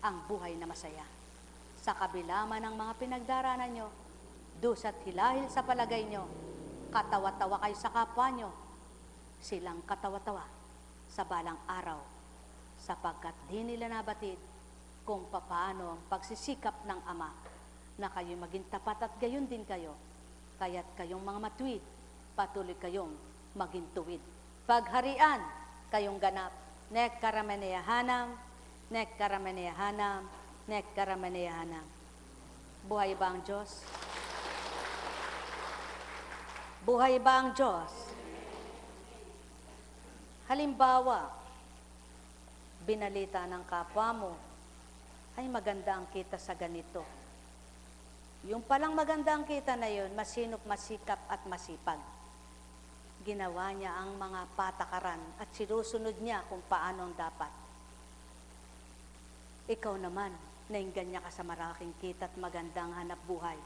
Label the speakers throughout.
Speaker 1: ang buhay na masaya. Sa kabila man ng mga pinagdaranan nyo, dusa't hilahil sa palagay nyo, katawa-tawa kayo sa kapwa nyo, silang katawa-tawa sa balang araw, sapagkat di nila nabatid kung papaano ang pagsisikap ng Ama na kayo maging tapat at gayon din kayo, kaya't kayong mga matuwid, patuloy kayong maging tuwid. Pagharian, kayong ganap, nek karameneyahanam, nek karameneyahanam, nek karameneyahanam. Buhay ba ang Diyos? Buhay ba ang Diyos? Halimbawa, binalita ng kapwa mo, ay maganda ang kita sa ganito. Yung palang maganda ang kita na yun, masinop, masikap at masipag. Ginawa niya ang mga patakaran at sinusunod niya kung paano ang dapat. Ikaw naman, naingganya ka sa maraking kita at magandang hanap buhay.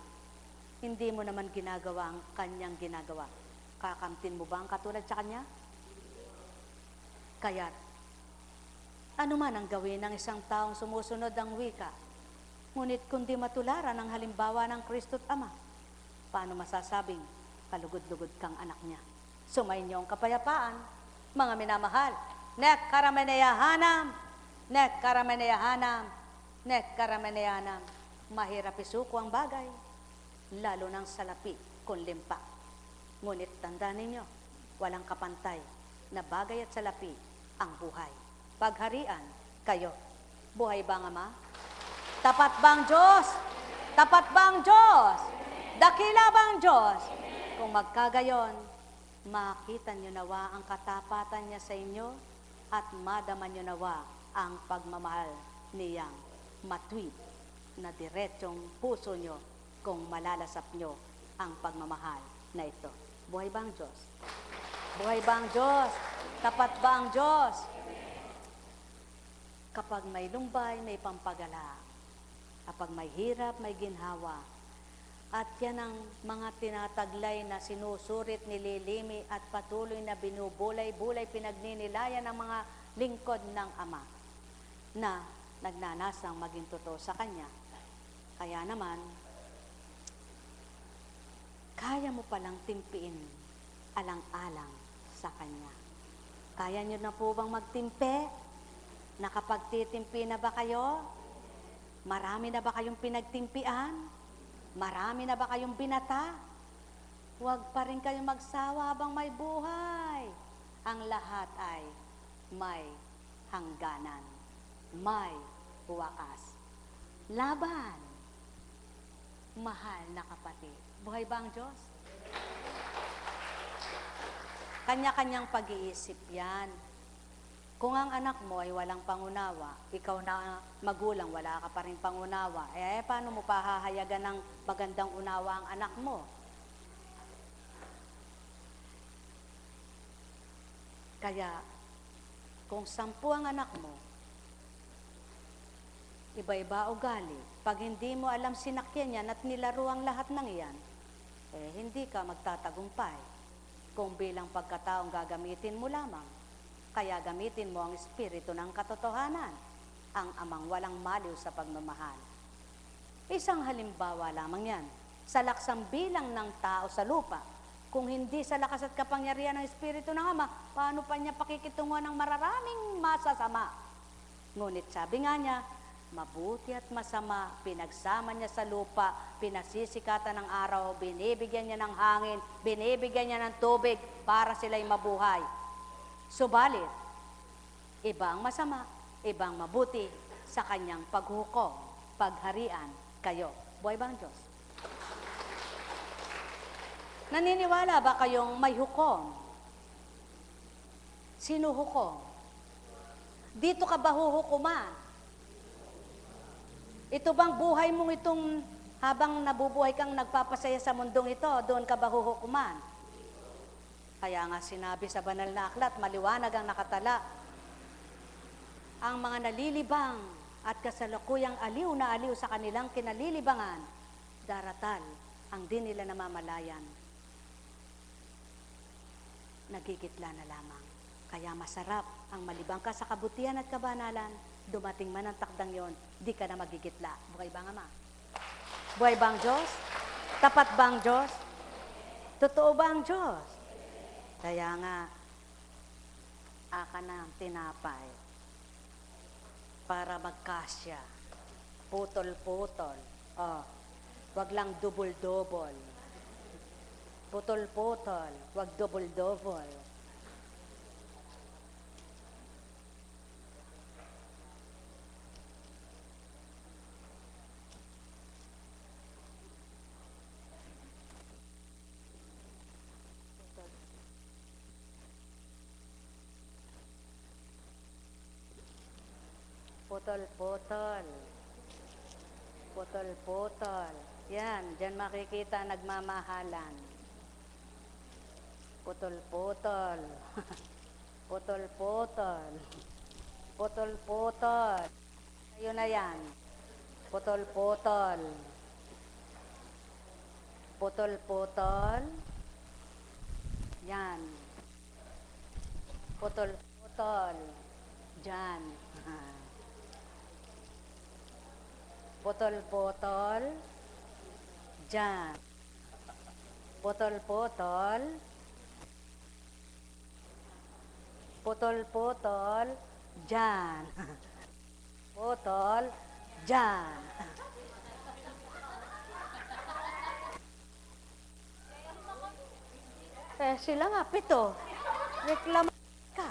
Speaker 1: Hindi mo naman ginagawa ang kanyang ginagawa. Kakamtin mo ba ang katulad sa kanya? Kaya't, ano man ang gawin ng isang taong sumusunod ang wika, ngunit kundi matularan ang halimbawa ng Kristo't Ama, paano masasabing kalugod-lugod kang anak niya? Sumainyo ang kapayapaan, mga minamahal. Nek karameneyahanam, nek karameneyahanam, nek karameneyahanam. Mahirap isuko ang bagay, lalo ng salapi kung limpa. Ngunit tandaan ninyo, walang kapantay na bagay at salapi ang buhay. Pagharian kayo. Buhay ba ang Ama? Tapat ba ang Diyos? Tapat ba ang Diyos? Dakila ba ang Diyos? Kung magkagayon, makita nyo nawa ang katapatan niya sa inyo at madama nyo nawa ang pagmamahal niyang matuwid na diretsong puso nyo kung malalasap nyo ang pagmamahal na ito. Buhay ba ang Diyos? Buhay ba ang Diyos? Tapat ba ang Diyos? Kapag may lumbay, may pampagala. Kapag may hirap, may ginhawa. At yan ang mga tinataglay na sinusurit, nililimi at patuloy na binubulay-bulay, pinagninilayan ng mga lingkod ng Ama na nagnanasang maging totoo sa Kanya. Kaya naman, kaya mo palang timpiin alang-alang sa Kanya. Kaya nyo na po bang magtimpe? Nakapagtitimpi na ba kayo? Marami na ba kayong pinagtimpian? Marami na ba kayong binata? Huwag pa rin kayong magsawa habang may buhay. Ang lahat ay may hangganan, may wakas. Laban, mahal na kapatid. Buhay ba ang Diyos? Kanya-kanyang pag-iisip yan. Kung ang anak mo ay walang pangunawa, ikaw na magulang, wala ka pa rin pangunawa, paano mo pahahayagan ng magandang unawa ang anak mo? Kaya, kung 10 ang anak mo, iba-iba ugali, pag hindi mo alam sinakyan yan at nilaro ang lahat ng iyan, hindi ka magtatagumpay. Kung bilang pagkataong gagamitin mo lamang, kaya gamitin mo ang espiritu ng katotohanan, ang Amang walang maliw sa pagmamahal. Isang halimbawa lamang yan, sa laksang bilang ng tao sa lupa, kung hindi sa lakas at kapangyarihan ng espiritu ng Ama, paano pa niya pakikitunguhan ng mararaming masasama? Ngunit sabi nga niya, mabuti at masama, pinagsama niya sa lupa, pinasisikatan ng araw, binibigyan niya ng hangin, binibigyan niya ng tubig para sila'y mabuhay. Subalit, ibang masama, ibang mabuti sa kanyang paghukom, pagharian kayo. Buhay ba ang Diyos? Naniniwala ba kayong may hukom? Sino hukom? Dito ka ba huhukuman? Ito bang buhay mong itong habang nabubuhay kang nagpapasaya sa mundong ito, doon ka ba huhukuman? Kaya nga sinabi sa banal na aklat, maliwanag ang nakatala. Ang mga nalilibang at kasalukuyang aliw na aliw sa kanilang kinalilibangan, daratal ang di nila namamalayan. Nagigitla na lamang. Kaya masarap ang malibang ka sa kabutihan at kabanalan dumating man ang takdang yon, di ka na magigitla. Buhay ba nga, Ama? Buhay ba ang Diyos? Tapat ba ang Diyos? Totoo ba ang Diyos? Kaya nga, aka na ang tinapay para magkasya. Putol-putol. Oh, wag lang double-double. Putol-putol, wag double-double. Putol-putol. Putol-putol. Yan, dyan makikita nagmamahalan. Putol-putol. Putol-putol. Putol-putol. Ayun na yan. Putol-putol. Putol-putol. Yan. Putol-putol. Dyan. Putol-putol. Dyan. Putol-putol. Putol-putol. Dyan. Putol. Dyan. Sila nga, 7. Reklamo ka.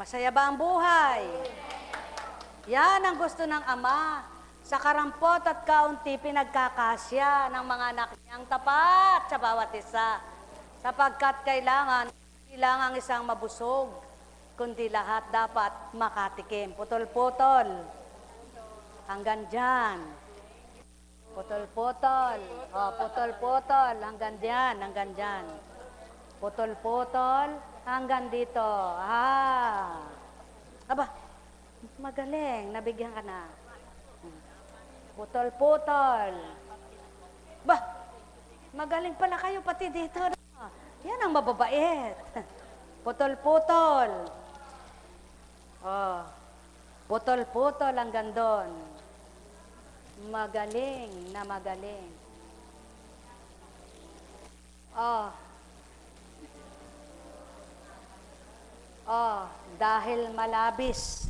Speaker 1: Masaya ba ang buhay? Yan ang gusto ng Ama. Sa karampot at kaunti pinagkakasya ng mga anak niyang tapat sa bawat isa. Sapagkat kailangan isang mabusog, kundi lahat dapat makatikim. Putol-putol. Hanggang dyan. Putol-putol. Oh, putol-putol. Hanggang dyan, hanggang dyan. Putol-putol. Hanggang dito. Aba, magaling. Nabigyan ka na. Putol-putol. Bah, magaling pala kayo pati dito. Yan ang mababait. Putol-putol. Oh, putol-putol hanggang doon. Magaling na magaling. Dahil malabis.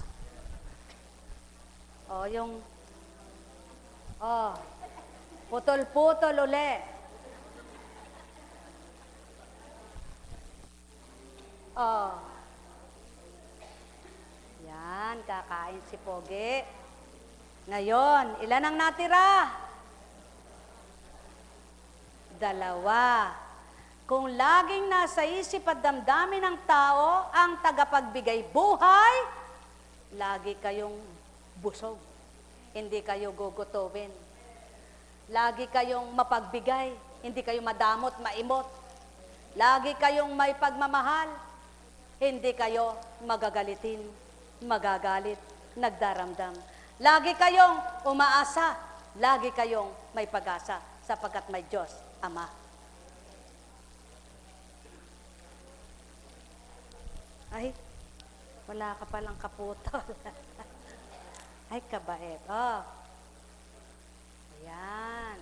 Speaker 1: Putol-putol uli. Yan, kakain si Pogi. Ngayon, ilan ang natira? 2. Kung laging nasa isip at damdamin ng tao ang tagapagbigay buhay, lagi kayong busog. Hindi kayo gugutubin. Lagi kayong mapagbigay. Hindi kayo madamot, maimot. Lagi kayong may pagmamahal. Hindi kayo magagalitin, magagalit, nagdaramdam. Lagi kayong umaasa. Lagi kayong may pag-asa sapagkat may Diyos, Ama. Ay, wala ka palang kaputol. Ay, kabait. Ayan.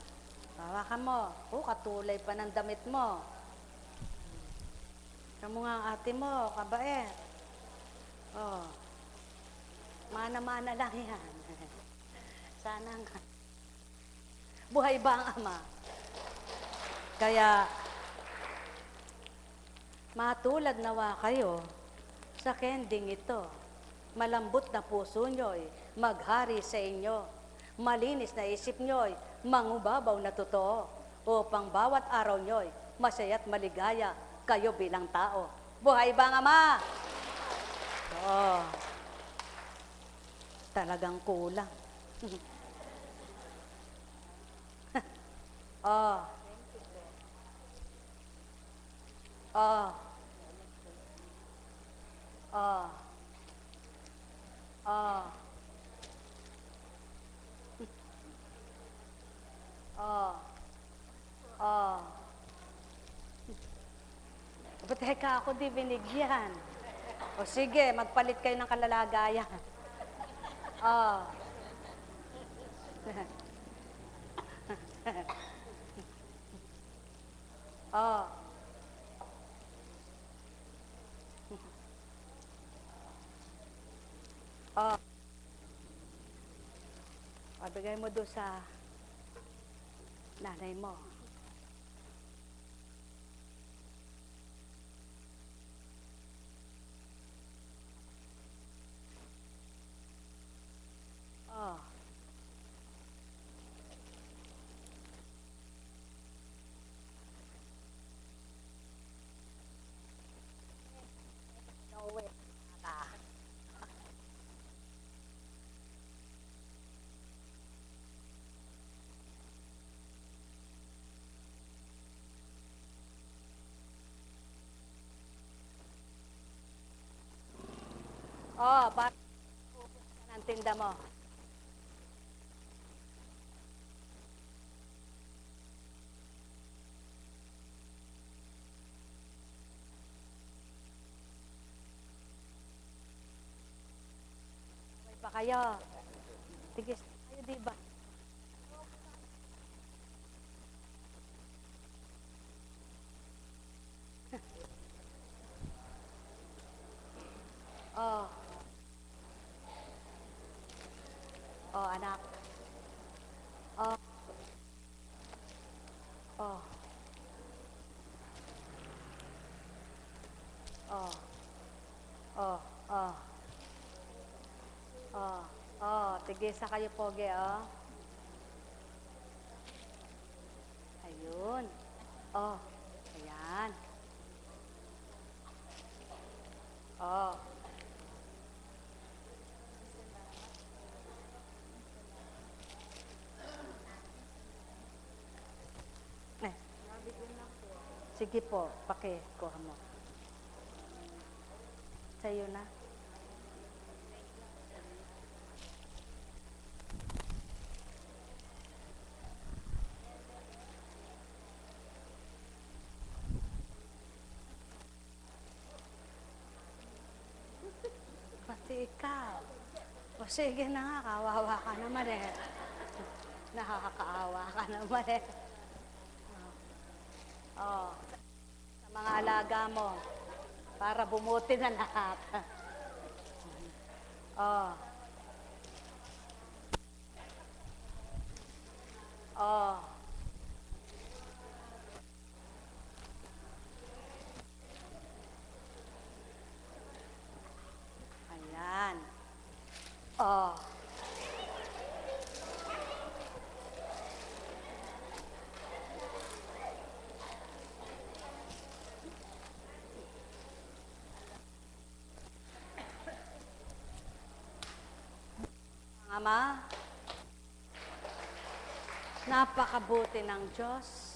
Speaker 1: Hawakan mo. Katulay pa ng damit mo. Kamu nga ang ate mo, kabait. Oh, mana-mana lang yan. Sana nga. Buhay ba ang ama? Kaya, matulad nawa kayo sa kending ito. Malambot na puso nyo'y maghari sa inyo. Malinis na isip nyo'y mangubabaw na totoo. Upang bawat araw nyo'y masaya't maligaya kayo bilang tao. Buhay ba ang ama? Oo. Talagang kulang. Oh. Oh. Oh. Oh. Oh. Oh. Ba't teka ako di binigyan? O sige, magpalit kayo ng kalalagayan. Oh. Oh. Oh. Pabigay mo doon sa nanay mo. Oh. No way. Oh, para ng tinda mo. Okay pa kayo? Tigis kayo, di ba? Oh. Oh, anak. Oh. Oh. Oh. Oh. Oh. Oh. Oh, tigisa kayo, poge, oh. Ayun. Oh. Ayan. Oh. Eh. Sige po, kuha mo. Sa'yo na. Pati ikaw. O sige na nga, kawawa ka naman eh. Nakakaawa ka naman eh. Oh. Sa mga alaga mo, para bumuti na lahat. Oh. Oh. Ayan. Oh. Ama, napakabuti ng Diyos.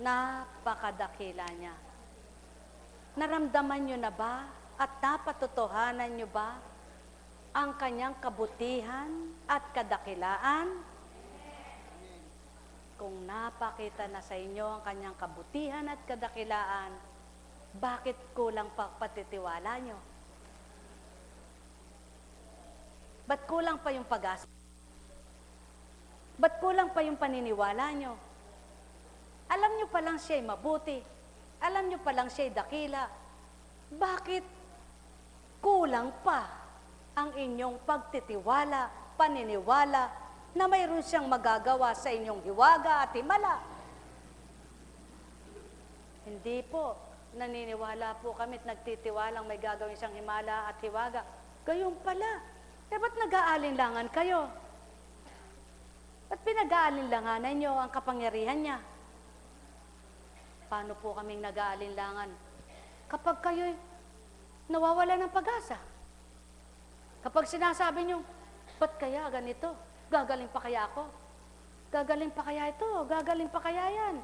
Speaker 1: Napakadakila niya. Naramdaman niyo na ba at napatotohanan niyo ba ang kanyang kabutihan at kadakilaan? Kung napakita na sa inyo ang kanyang kabutihan at kadakilaan, bakit kulang pa patitiwala niyo? Ba't kulang pa yung pag-asa? Ba't kulang pa yung paniniwala niyo? Alam niyo palang siya'y mabuti. Alam nyo palang siya'y dakila. Bakit kulang pa ang inyong pagtitiwala, paniniwala, na mayroon siyang magagawa sa inyong hiwaga at himala? Hindi po. Naniniwala po kami at nagtitiwalang may gagawin siyang himala at hiwaga. Gayun pala. Ba't nag-aalinlangan kayo? Ba't pinag-aalinlanganan niyo ang kapangyarihan niya? Paano po kaming nag-aalinlangan? Kapag kayo'y nawawala ng pag-asa. Kapag sinasabi niyo, ba't kaya ganito? Gagaling pa kaya ako? Gagaling pa kaya ito? Gagaling pa kaya yan?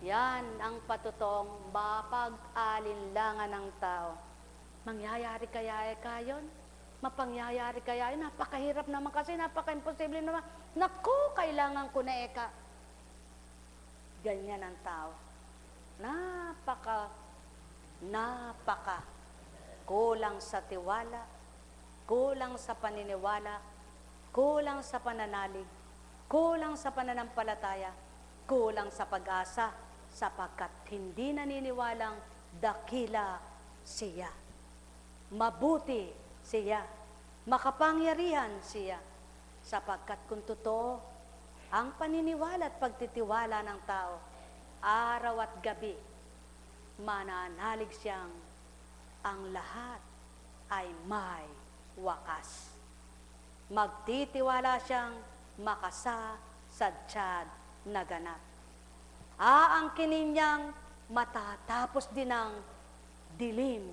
Speaker 1: Yan ang patutong mapag-alinlangan ng tao. Mangyayari kaya kayon? Mapangyayari kaya yun? Napakahirap naman kasi, napaka-imposible naman. Naku, kailangan ko na eka. Ganyan ang tao. Napaka kulang sa tiwala, kulang sa paniniwala, kulang sa pananalig, kulang sa pananampalataya, kulang sa pag-asa, sapagkat hindi naniniwalang dakila siya. Mabuti siya. Makapangyarihan siya. Sapagkat kung totoo ang paniniwala at pagtitiwala ng tao, araw at gabi, mananalig siyang ang lahat ay may wakas. Magtitiwala siyang makasasadyad na ganap. Aangkinin niyang matatapos din ang dilim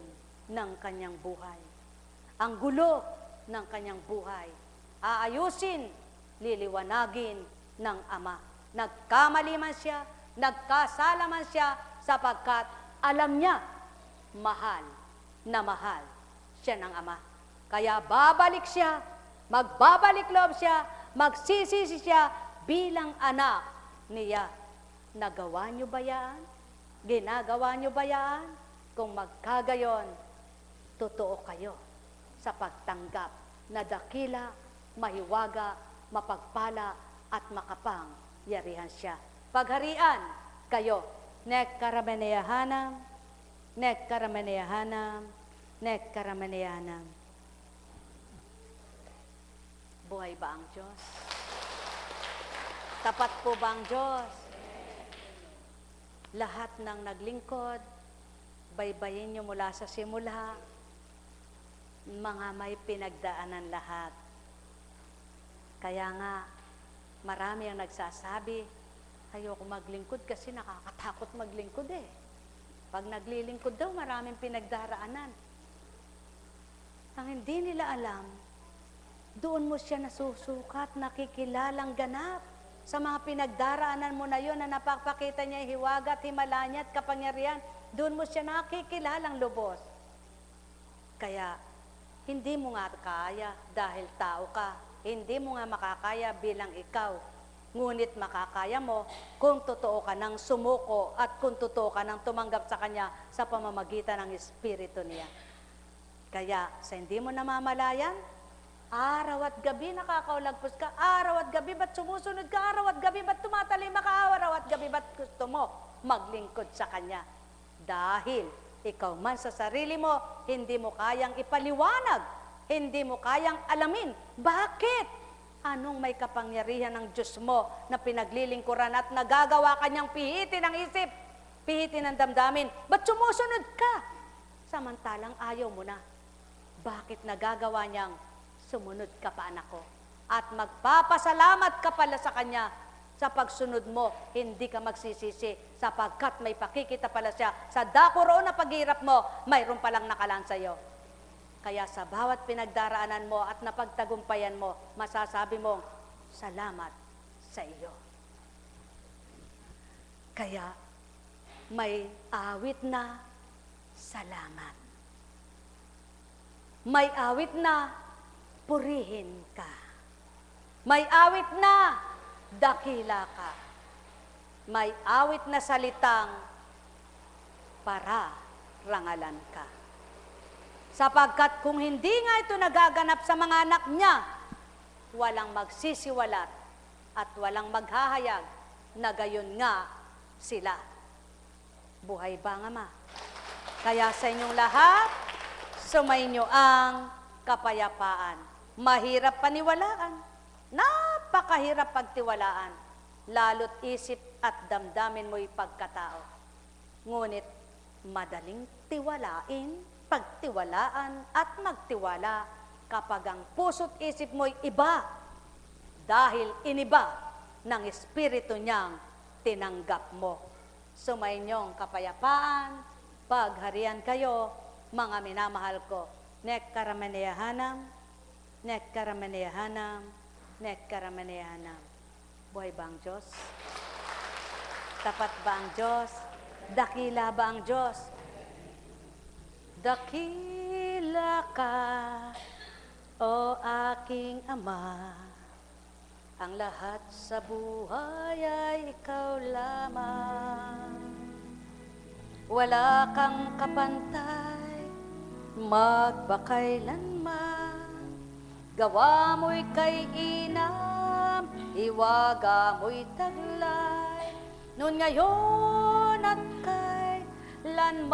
Speaker 1: ng kanyang buhay. Ang gulo ng kanyang buhay. Aayusin, liliwanagin ng Ama. Nagkamali man siya, nagkasala man siya, sapagkat alam niya, mahal na mahal siya ng Ama. Kaya babalik siya, magbabalik loob siya, magsisisi siya bilang anak niya. Nagawa niyo ba yan? Ginagawa niyo ba yan? Kung magkagayon, totoo kayo sa pagtanggap na dakila, mahiwaga, mapagpala, at makapangyarihan siya. Pagharian kayo. Nek karameneyahanam, nek karameneyahanam, nek karameneyahanam. Buhay ba ang Diyos? Tapat po ba ang Diyos? Lahat ng naglingkod, baybayin niyo mula sa simula, mga may pinagdaanan lahat. Kaya nga, marami ang nagsasabi, ayoko maglingkod kasi nakakatakot maglingkod eh. Pag naglilingkod daw, maraming pinagdaraanan. Ang hindi nila alam, doon mo siya nasusukat, nakikilalang ganap sa mga pinagdaraanan mo na yon na napapakita niya yung hiwaga at himala niya at kapangyarihan. Doon mo siya nakikilalang lubos. Kaya, hindi mo nga kaya dahil tao ka. Hindi mo nga makakaya bilang ikaw. Ngunit makakaya mo kung totoo ka ng sumuko at kung totoo ka ng tumanggap sa Kanya sa pamamagitan ng Espiritu niya. Kaya, sa hindi mo namamalayan, araw at gabi nakakaulagpos ka, araw at gabi ba't sumusunod ka, araw at gabi ba't tumatalima ka, araw at gabi ba't gusto mo maglingkod sa Kanya. Dahil ikaw man sa sarili mo, hindi mo kayang ipaliwanag, hindi mo kayang alamin. Bakit? Anong may kapangyarihan ng Diyos mo na pinaglilingkuran at nagagawa kanyang pihitin ang isip, pihitin ang damdamin? Ba't sumusunod ka? Samantalang ayaw mo na. Bakit nagagawa niyang sumunod ka pa, anak ko? At magpapasalamat ka pala sa Kanya sa pagsunod mo, hindi ka magsisisi sapagkat may pakikita pala siya sa dako roon na paghirap mo, mayroon palang nakalaan sa iyo. Kaya sa bawat pinagdaraanan mo at napagtagumpayan mo, masasabi mong, salamat sa iyo. Kaya may awit na salamat. May awit na purihin ka. May awit na dakila ka. May awit na salitang para rangalan ka. Sapagkat kung hindi nga ito nagaganap sa mga anak niya, walang magsisiwalat at walang maghahayag na gayon nga sila. Buhay ba ang Ama? Kaya sa inyong lahat, sumainyo ang kapayapaan. Mahirap paniwalaan. Napakahirap pagtiwalaan. Lalo't isip at damdamin mo'y pagkatao. Ngunit madaling tiwalain, pagtiwalaan at magtiwala kapag ang puso't isip mo'y iba dahil iniba ng Espiritu niyang tinanggap mo. Sumainyong kapayapaan, pagharian kayo, mga minamahal ko. Nekkaramaneyahanam, nekkaramaneyahanam, nekkaramaneyahanam. Buhay ba ang Diyos? Tapat ba ang Diyos? Dakila ba ang Diyos? Dakila ka, o aking Ama, ang lahat sa buhay ay ikaw lamang. Wala kang kapantay, magpakailanman. Gawa mo'y kay inam, iwaga mo'y taglay. Noon ngayon at kailanman,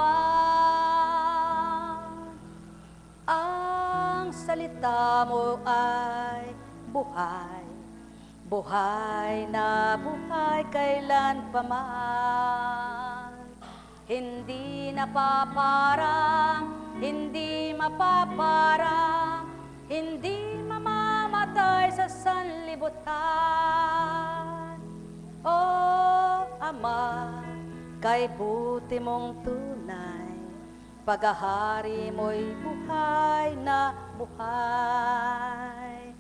Speaker 1: ang salita mo ay buhay. Buhay na buhay kailan pa man. Hindi napaparang, hindi mapaparang, hindi mamamatay sa sanlibutan. O Ama, kay buti mong tunay, paghahari mo'y buhay na buhay.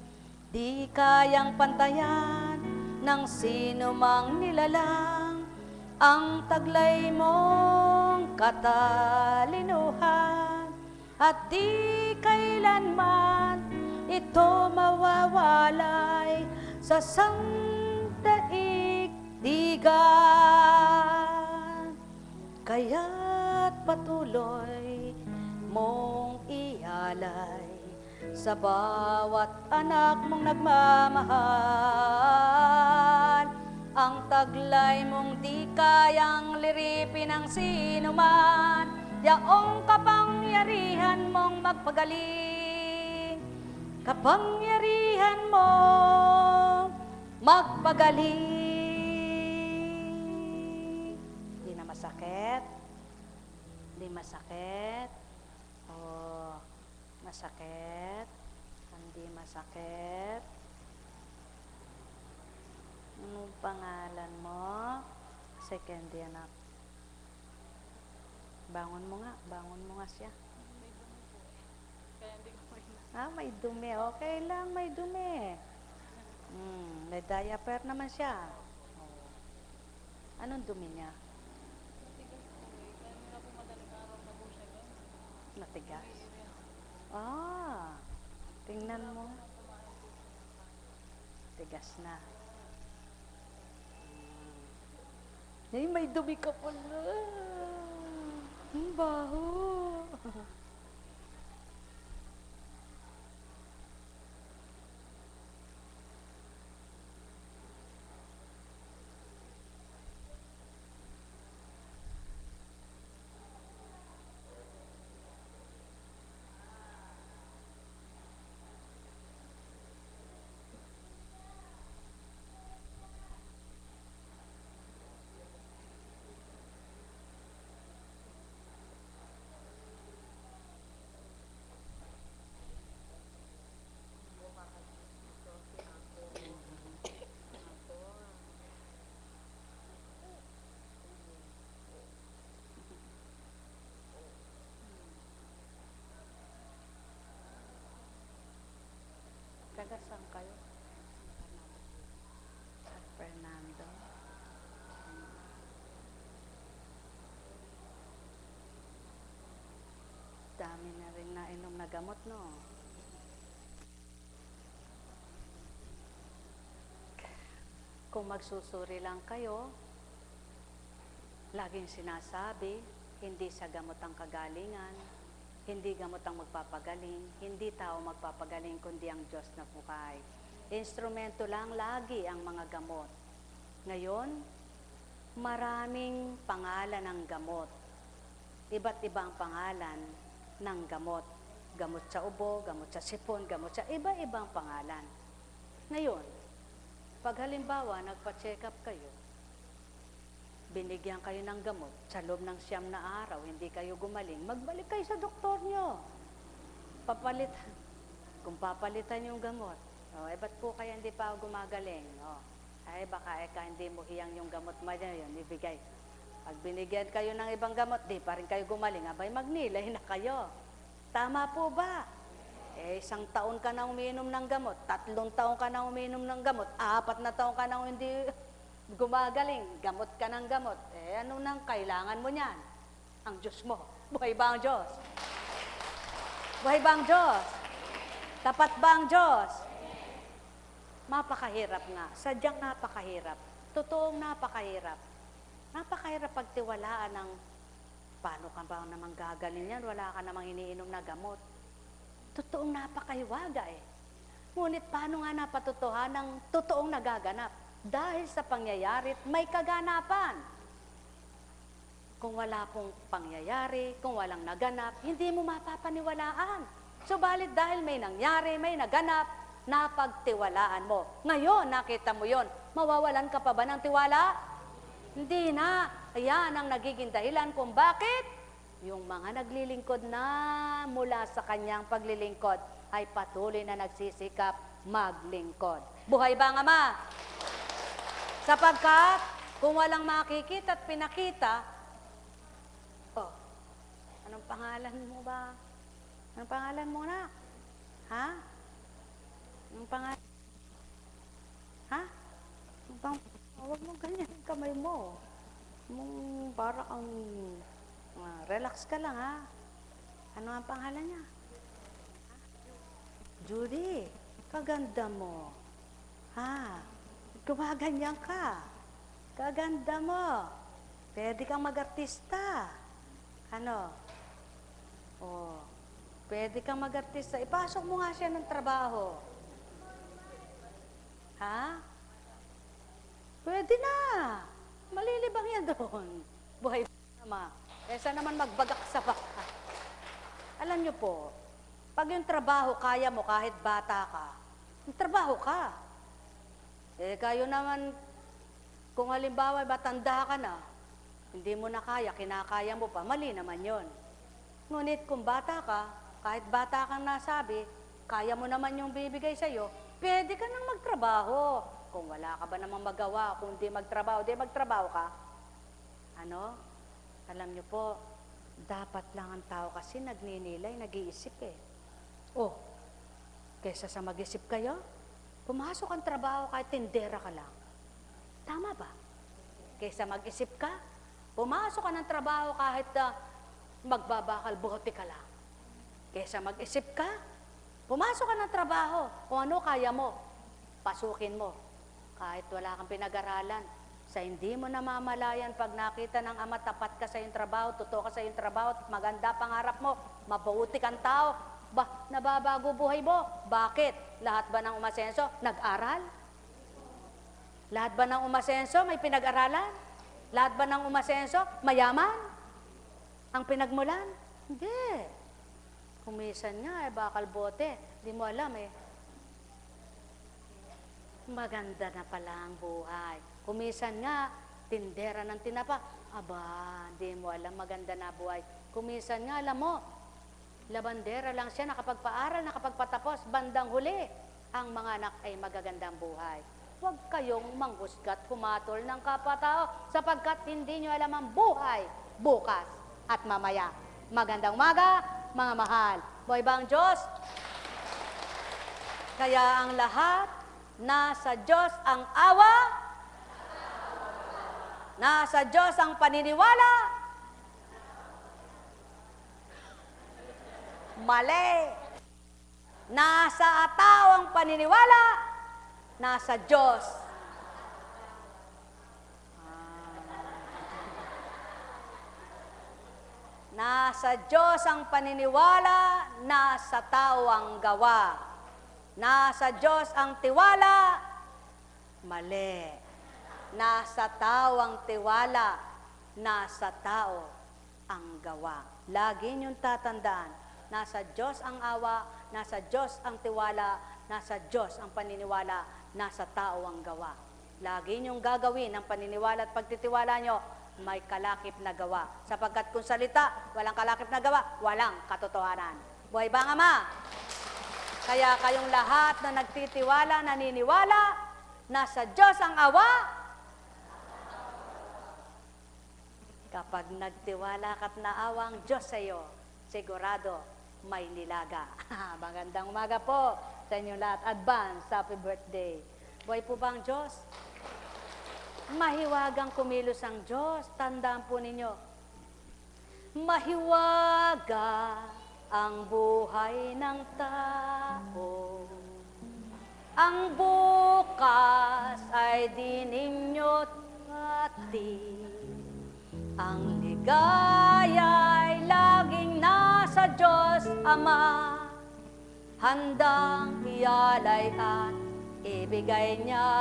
Speaker 1: Di kayang pantayan ng sino mang nilalang ang taglay mong katalinuhan, at di kailanman ito mawawalay sa sandaigdigan. Kaya't patuloy mong ialay sa bawat anak mong nagmamahal ang taglay mong di kayang liripin ng sinuman. Yaong kapangyarihan mong magpagaling, kapangyarihan mong magpagaling. Di na masakit? Di masakit? Oh, masakit? Hindi masakit? Anong pangalan mo? Second anak. Bangon mo nga siya. May dumi. Okay lang, may dumi. May diaper naman siya. Anong dumi niya? Matigas. Tingnan mo. Tigas na. May dumi ka pala. Ang baho. Taga saan kayo? San Fernando. Dami na rin nainom na gamot, no? Kung magsusuri lang kayo, laging sinasabi, hindi sa gamot ang kagalingan, hindi gamot ang magpapagaling, hindi tao magpapagaling, kundi ang Diyos na buhay. Instrumento lang lagi ang mga gamot. Ngayon, Maraming pangalan ng gamot. Iba't ibang pangalan ng gamot. Gamot sa ubo, gamot sa sipon, gamot sa iba-ibang pangalan. Ngayon, pag halimbawa nagpa-check up kayo, binigyan kayo ng gamot, sa loob ng 9 na araw, hindi kayo gumaling, magbalik kayo sa doktor nyo. Papalitan. Kung papalitan yung gamot, ba't po kaya hindi pa gumagaling? Baka hindi mo hiyang yung gamot mo yun, ibigay. Pag binigyan kayo ng ibang gamot, di pa rin kayo gumaling, magnilay na kayo. Tama po ba? 1 taon ka na umiinom ng gamot, 3 taon ka na umiinom ng gamot, 4 na taon ka na hindi gumagaling, gamot ka ng gamot. Ano nang kailangan mo niyan? Ang Diyos mo. Buhay ba ang Diyos? Buhay ba ang Diyos? Tapat ba ang Diyos? Mapakahirap nga. Sadyang napakahirap. Totoong napakahirap. Napakahirap pagtiwalaan ng paano ka ba naman gagaling yan? Wala ka namang iniinom na gamot. Totoong napakahiwaga Ngunit paano nga napatutuhan ng totoong nagaganap? Dahil sa pangyayari, may kaganapan. Kung wala pong pangyayari, kung walang naganap, hindi mo mapapaniwalaan. Subalit dahil may nangyari, may naganap, napagtiwalaan mo. Ngayon, nakita mo yon, mawawalan ka pa ba ng tiwala? Hindi na. Ayan ang nagiging dahilan kung bakit yung mga naglilingkod na mula sa kanyang paglilingkod ay patuloy na nagsisikap maglingkod. Buhay ba ang Ama? Sapagkat kung walang makikita at pinakita, anong pangalan mo ba? Anong pangalan mo na? Ha? Anong pangalan? Ha? Huwag mo ganyan yung kamay mo. Para kang relax ka lang, ha? Ano ang pangalan niya? Judy, kaganda mo. Ha? Gumaganyan ka. Kaganda mo. Pwede kang mag-artista. Ano? Pwede kang mag-artista. Ipasok mo nga siya ng trabaho. Ha? Pwede na. Malilibang yan doon. Buhay Ama. Kesa naman magbagak sa baka. Alam niyo po, pag yung trabaho kaya mo kahit bata ka, yung trabaho ka. Kayo naman, kung halimbawa matanda ka na, hindi mo na kaya, kinakaya mo pa, mali naman yon. Ngunit kung bata ka, kahit bata kang nasabi, kaya mo naman yung bibigay sa'yo, pwede ka nang magtrabaho. Kung wala ka ba namang magawa, kung di magtrabaho ka. Ano? Alam niyo po, dapat lang ang tao kasi nagninilay, nag-iisip kesa sa mag-isip kayo, pumasok ang trabaho kahit tindera ka lang. Tama ba? Kesa mag-isip ka, pumasok ka ng trabaho kahit magbabakal bote ka lang. Kesa mag-isip ka, pumasok ka ng trabaho, kung ano kaya mo, pasukin mo. Kahit wala kang pinag-aralan, sa hindi mo namamalayan pag nakita ng Ama, tapat ka sa iyong trabaho, totoo ka sa iyong trabaho, maganda pangarap mo, mabuti kang tao, nababago buhay mo. Bakit? Lahat ba ng umasenso nag-aral? Lahat ba ng umasenso may pinag-aralan? Lahat ba ng umasenso mayaman? Ang pinagmulan? Hindi. Kumisan nga bakal bote. Hindi mo alam maganda na pala ang buhay. Kumisan nga, tindera ng tinapa. Hindi mo alam, maganda na buhay. Kumisan nga, alam mo, labandera lang siya, nakapagpaaral, nakapagpatapos, bandang huli, ang mga anak ay magagandang buhay. Huwag kayong manghusgat, humatol ng kapatao, sapagkat hindi nyo alam ang buhay, bukas at mamaya. Magandang umaga, mga mahal. Buhay ba ang Diyos? Kaya ang lahat, nasa Diyos ang awa, nasa Diyos ang paniniwala, mali. Nasa tao ang paniniwala, nasa Diyos. Nasa Diyos ang paniniwala, nasa tao ang gawa. Nasa Diyos ang tiwala, mali. nasa tao ang tiwala, nasa tao ang gawa. Lagi niyong tatandaan, nasa Diyos ang awa, nasa Diyos ang tiwala, nasa Diyos ang paniniwala, nasa tao ang gawa. Lagi niyong gagawin ang paniniwala at pagtitiwala niyo, may kalakip na gawa. Sapagkat kung salita, walang kalakip na gawa, walang katotohanan. Buhay ba ang Ama? Kaya kayong lahat na nagtitiwala, naniniwala, nasa Diyos ang awa. Kapag nagtiwala ka't naawa ang Diyos sa iyo, sigurado may nilaga. Magandang umaga po sa inyong lahat. Advance, happy birthday. Buhay po ba ang Diyos? Mahiwagang kumilos ang Diyos. Tandaan po ninyo. Mahiwaga ang buhay ng tao. Ang bukas ay di ninyo atin. Ang ligaya ay laging nasa Diyos Ama, handang ialay at ibigay niya.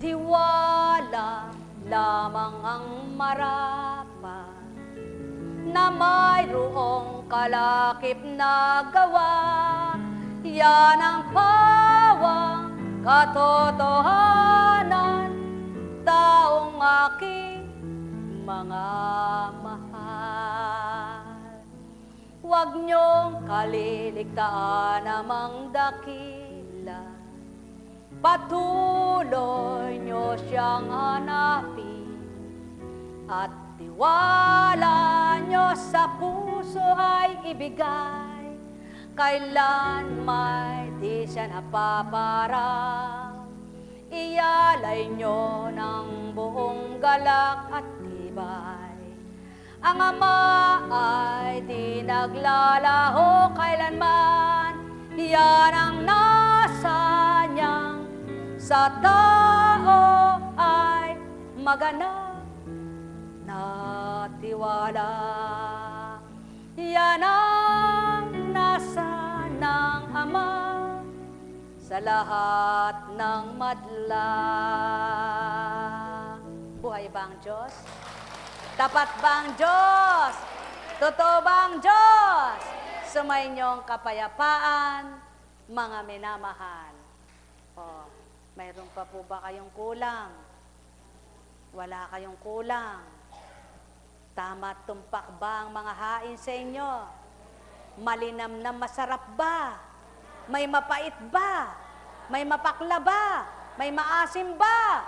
Speaker 1: Tiwala lamang ang marapat, na mayroong kalakip na gawa. Yan ang pawang katotohanan, taong aking mga mahal. Huwag niyong kaliligtaan namang dakila, patuloy niyo siyang hanapin, at tiwala niyo sa puso ay ibigay. Kailan may di siya napaparang, ialay niyo ng buong galak at tibay. Ang Ama ay di naglalaho kailanman, yan ang nasa niyang sa tao ay maganap na tiwala. Yan ang nasa ng Ama sa lahat ng madla. Buhay ba ang Diyos? Tapat ba ang Diyos? Totoo ba ang Diyos? Sumayinyong kapayapaan, mga minamahal. O, mayroon pa po ba kayong kulang? Wala kayong kulang. Tama tumpak ba ang mga hain sa inyo? Malinam na masarap ba? May mapait ba? May mapakla ba? May maasim ba?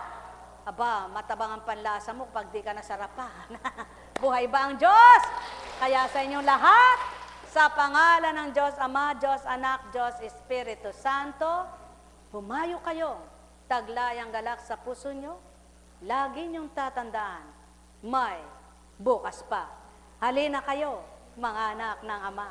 Speaker 1: Aba, matabang ang panlasa mo pag di ka nasarapan. Buhay ba ang Diyos? Kaya sa inyong lahat, sa pangalan ng Diyos Ama, Diyos Anak, Diyos Espiritu Santo, humayo kayo, taglay ang galak sa puso nyo, lagi nyong tatandaan, may bukas pa. Halina kayo, mga anak ng Ama.